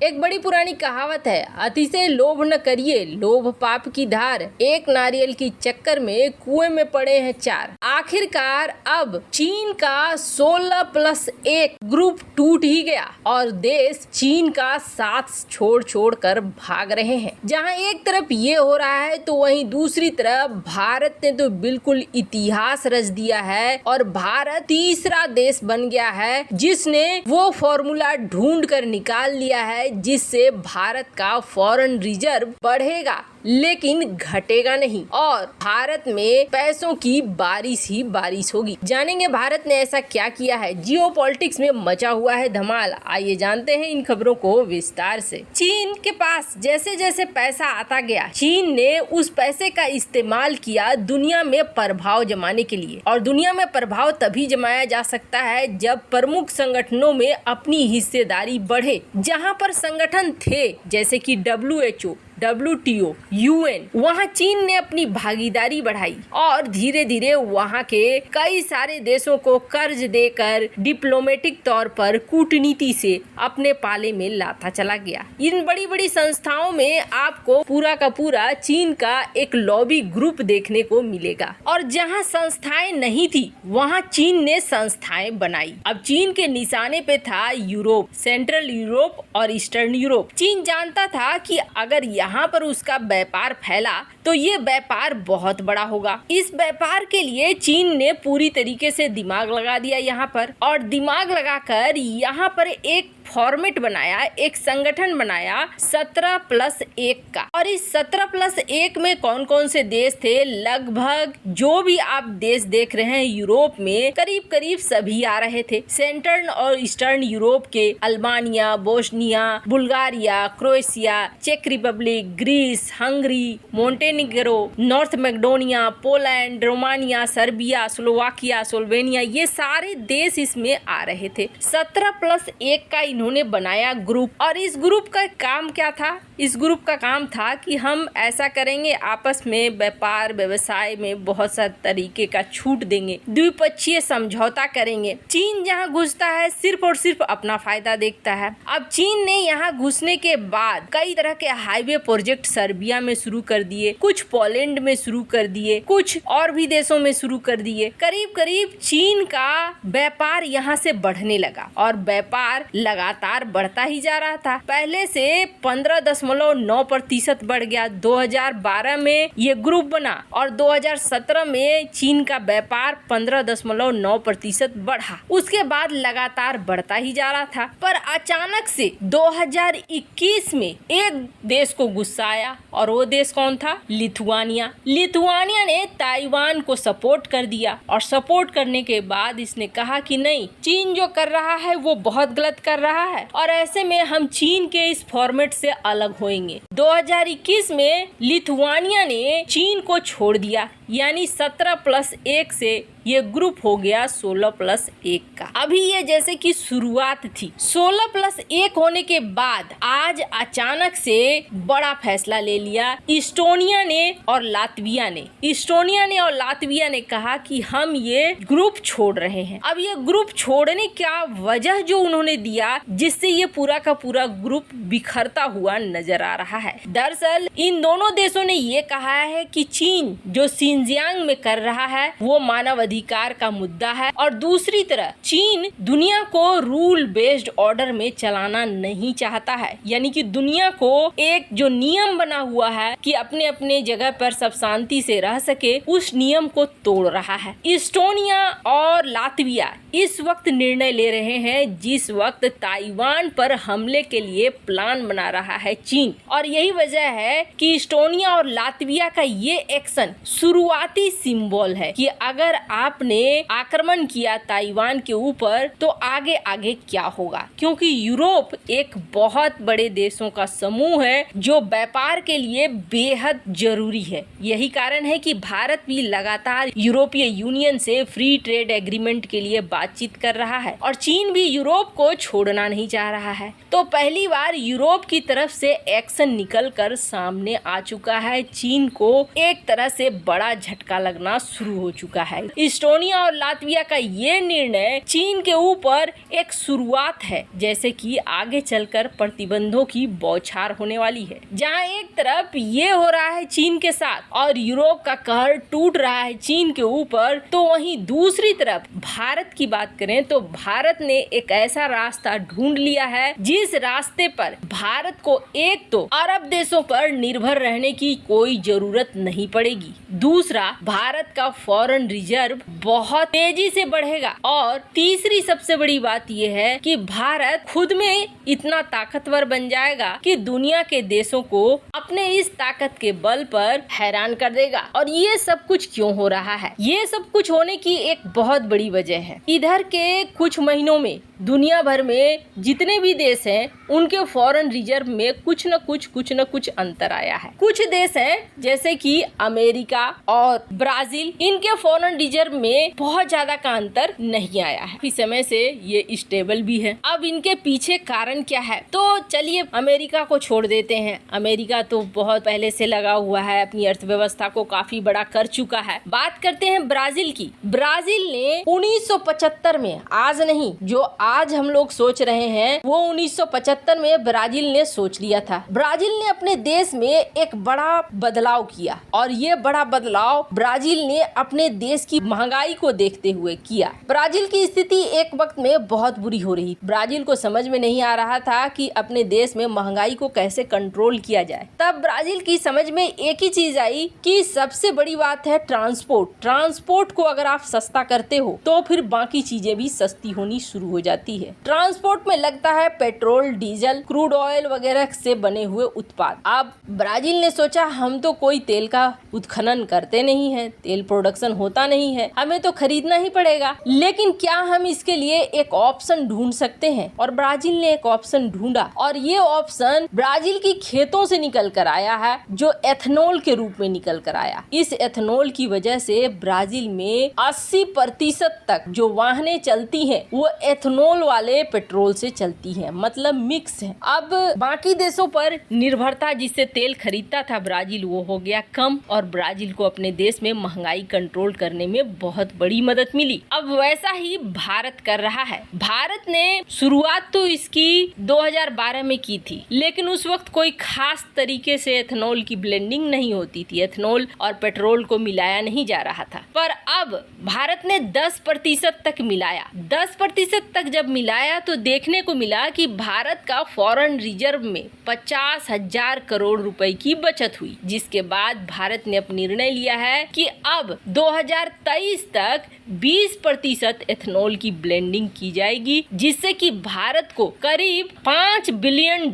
एक बड़ी पुरानी कहावत है, अतिशय लोभ न करिए, लोभ पाप की धार। एक नारियल की चक्कर में कुएं में पड़े हैं 4। आखिरकार अब चीन का 16+1 ग्रुप टूट ही गया और देश चीन का साथ छोड़ छोड़ कर भाग रहे हैं। जहां एक तरफ ये हो रहा है तो वहीं दूसरी तरफ भारत ने तो बिल्कुल इतिहास रच दिया है और भारत तीसरा देश बन गया है जिसने वो फॉर्मूला ढूंढ कर निकाल लिया है जिससे भारत का फॉरेन रिजर्व बढ़ेगा लेकिन घटेगा नहीं और भारत में पैसों की बारिश ही बारिश होगी। जानेंगे भारत ने ऐसा क्या किया है। जियोपॉलिटिक्स में मचा हुआ है धमाल। आइए जानते हैं इन खबरों को विस्तार से। चीन के पास जैसे जैसे पैसा आता गया, चीन ने उस पैसे का इस्तेमाल किया दुनिया में प्रभाव जमाने के लिए। और दुनिया में प्रभाव तभी जमाया जा सकता है जब प्रमुख संगठनों में अपनी हिस्सेदारी बढ़े। जहां पर संगठन थे जैसे कि WHO, WTO, UN, वहाँ चीन ने अपनी भागीदारी बढ़ाई और धीरे धीरे वहाँ के कई सारे देशों को कर्ज देकर डिप्लोमेटिक तौर पर कूटनीति से अपने पाले में लाता चला गया। इन बड़ी बड़ी संस्थाओं में आपको पूरा का पूरा चीन का एक लॉबी ग्रुप देखने को मिलेगा और जहाँ संस्थाएं नहीं थी वहाँ चीन ने संस्थाएं बनाई। अब चीन के निशाने पे था यूरोप, सेंट्रल यूरोप और ईस्टर्न यूरोप। चीन जानता था कि अगर यहाँ पर उसका व्यापार फैला तो ये व्यापार बहुत बड़ा होगा। इस व्यापार के लिए चीन ने पूरी तरीके से दिमाग लगा दिया यहाँ पर और दिमाग लगाकर यहाँ पर एक फॉर्मेट बनाया, एक संगठन बनाया 17+1 का। और इस 17+1 में कौन कौन से देश थे? लगभग जो भी आप देश देख रहे हैं यूरोप में करीब करीब सभी आ रहे थे। सेंट्रल और ईस्टर्न यूरोप के अल्बानिया, बोस्निया, बुल्गारिया, क्रोएशिया, चेक Republic, Greece, Hungary, Montenegro, North Macedonia, Poland, Romania, Serbia, Slovakia, Slovenia, ये सारे देश इसमें आ रहे थे। 17+1 का इन्होंने बनाया ग्रुप। और इस ग्रुप का काम क्या था? इस ग्रुप का काम था कि हम ऐसा करेंगे, आपस में व्यापार व्यवसाय में बहुत सा तरीके का छूट देंगे, द्विपक्षीय समझौता करेंगे। चीन जहां घुसता है सिर्फ और सिर्फ अपना फायदा देखता है। अब चीन ने यहां घुसने के बाद कई तरह के हाईवे प्रोजेक्ट सर्बिया में शुरू कर दिए, कुछ पोलैंड में शुरू कर दिए, कुछ और भी देशों में शुरू कर दिए। करीब करीब चीन का व्यापार यहाँ से बढ़ने लगा और व्यापार लगातार बढ़ता ही जा रहा था। पहले से 15.9% बढ़ गया। 2012 में ये ग्रुप बना और 2017 में चीन का व्यापार 15.9% बढ़ा। उसके बाद लगातार बढ़ता ही जा रहा था। पर अचानक से 2021 में एक देश को गुस्सा आया और वो देश कौन था? लिथुआनिया। लिथुआनिया ने ताइवान को सपोर्ट कर दिया और सपोर्ट करने के बाद इसने कहा कि नहीं, चीन जो कर रहा है वो बहुत गलत कर रहा है और ऐसे में हम चीन के इस फॉर्मेट से अलग होएंगे। 2021 में लिथुआनिया ने चीन को छोड़ दिया, यानी 17+1 से ये ग्रुप हो गया 16+1 का। अभी ये जैसे कि शुरुआत थी। 16+1 होने के बाद आज अचानक से बड़ा फैसला ले लिया इस्टोनिया ने और लातविया ने। इस्टोनिया ने और लातविया ने कहा कि हम ये ग्रुप छोड़ रहे हैं। अब ये ग्रुप छोड़ने का वजह जो उन्होंने दिया जिससे ये पूरा का पूरा ग्रुप बिखरता हुआ नजर आ रहा है। दरअसल इन दोनों देशों ने ये कहा है कि चीन जो सिंजियांग में कर रहा है वो मानव अधिकार का मुद्दा है और दूसरी तरफ चीन दुनिया को रूल बेस्ड ऑर्डर में चलाना नहीं चाहता है, यानी कि दुनिया को एक जो नियम बना हुआ है कि अपने अपने जगह पर सब शांति से रह सके, उस नियम को तोड़ रहा है। इस्टोनिया और लातविया इस वक्त निर्णय ले रहे हैं जिस वक्त ताइवान पर हमले के लिए प्लान बना रहा है चीन। और यही वजह है कि इस्टोनिया और लातविया का ये एक्शन शुरुआती सिंबल है कि अगर आपने आक्रमण किया ताइवान के ऊपर तो आगे आगे क्या होगा, क्योंकि यूरोप एक बहुत बड़े देशों का समूह है जो व्यापार के लिए बेहद जरूरी है। यही कारण है कि भारत भी लगातार यूरोपीय यूनियन से फ्री ट्रेड एग्रीमेंट के लिए बातचीत कर रहा है और चीन भी यूरोप को छोड़ना नहीं चाह रहा है। तो पहली बार यूरोप की तरफ से एक्शन निकल कर सामने आ चुका है। चीन को एक तरह से बड़ा झटका लगना शुरू हो चुका है। इस्टोनिया और लातविया का ये निर्णय चीन के ऊपर एक शुरुआत है, जैसे कि आगे चलकर प्रतिबंधों की बौछार होने वाली है। जहां एक तरफ ये हो रहा है चीन के साथ और यूरोप का कहर टूट रहा है चीन के ऊपर, तो वहीं दूसरी तरफ भारत की बात करें तो भारत ने एक ऐसा रास्ता ढूंढ लिया है जिस रास्ते पर भारत को एक तो अरब देशों पर निर्भर रहने की कोई जरूरत नहीं पड़ेगी, दूसरा भारत का फॉरेन रिजर्व बहुत तेजी से बढ़ेगा और तीसरी सबसे बड़ी बात यह है कि भारत खुद में इतना ताकतवर बन जाएगा कि दुनिया के देशों को अपने इस ताकत के बल पर हैरान कर देगा। और ये सब कुछ क्यों हो रहा है? ये सब कुछ होने की एक बहुत बड़ी वजह है। इधर के कुछ महीनों में दुनिया भर में जितने भी देश हैं उनके फॉरेन रिजर्व में कुछ न कुछ अंतर आया है। कुछ देश हैं जैसे कि अमेरिका और ब्राजील, इनके फॉरेन रिजर्व में बहुत ज्यादा का अंतर नहीं आया है। इस समय से ये स्टेबल भी है। अब इनके पीछे कारण क्या है? तो चलिए अमेरिका को छोड़ देते हैं। अमेरिका तो बहुत पहले से लगा हुआ है, अपनी अर्थव्यवस्था को काफी बड़ा कर चुका है। बात करते हैं ब्राजील की। ब्राजील ने 1975 में, आज नहीं, जो आज हम लोग सोच रहे हैं वो 1975 में ब्राजील ने सोच लिया था। ब्राजील ने अपने देश में एक बड़ा बदलाव किया और ये बड़ा बदलाव ब्राजील ने अपने देश की महंगाई को देखते हुए किया। ब्राजील की स्थिति एक वक्त में बहुत बुरी हो रही। ब्राजील को समझ में नहीं आ रहा था कि अपने देश में महंगाई को कैसे कंट्रोल किया जाए। तब ब्राजील की समझ में एक ही चीज आई कि सबसे बड़ी बात है ट्रांसपोर्ट को अगर आप सस्ता करते हो तो फिर बाकी चीजें भी सस्ती होनी शुरू हो जाती है। ट्रांसपोर्ट में लगता है पेट्रोल, डीजल, क्रूड ऑयल वगैरह से बने हुए उत्पाद। अब ब्राजील ने सोचा हम तो कोई तेल का उत्खनन करते नहीं है, तेल प्रोडक्शन होता नहीं है, हमें तो खरीदना ही पड़ेगा। लेकिन क्या हम इसके लिए एक ऑप्शन ढूंढ सकते हैं? और ब्राजील ने एक ऑप्शन ढूंढा और ये ऑप्शन ब्राजील की खेतों से निकल कर आया है, जो एथेनॉल के रूप में निकल कर आया। इस एथेनॉल की वजह से ब्राजील में 80% तक जो वाहनें चलती हैं वो एथेनॉल वाले पेट्रोल से चलती हैं, मतलब मिक्स है। अब बाकी देशों पर निर्भरता जिससे तेल खरीदता था ब्राजील, वो हो गया कम और ब्राजील को अपने देश में महंगाई कंट्रोल करने में बहुत बड़ी मदद मिली। अब वैसा ही भारत कर रहा है। भारत ने शुरुआत तो इसकी 2012 में की थी, लेकिन उस वक्त कोई खास तरीके से एथेनॉल की ब्लेंडिंग नहीं होती थी, एथेनॉल और पेट्रोल को मिलाया नहीं जा रहा था। पर अब भारत ने 10% तक मिलाया। 10% तक जब मिलाया तो देखने को मिला कि भारत का फॉरेन रिजर्व में 50,000 करोड़ रुपए की बचत हुई, जिसके बाद भारत ने अपना निर्णय लिया है कि अब 2023 तक 20% एथेनॉल की ब्लेंडिंग की जाएगी, जिससे कि भारत को करीब $5 बिलियन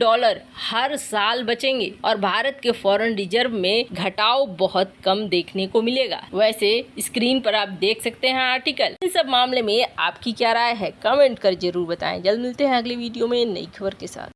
हर साल बचेंगे और भारत के फॉरेन रिजर्व में घटाव बहुत कम देखने को मिलेगा। वैसे स्क्रीन पर आप देख सकते हैं आर्टिकल। इन सब मामले में आपकी क्या राय है? कमेंट कर जरूर बताएं। जल्द मिलते हैं अगले वीडियो में नई खबर के साथ।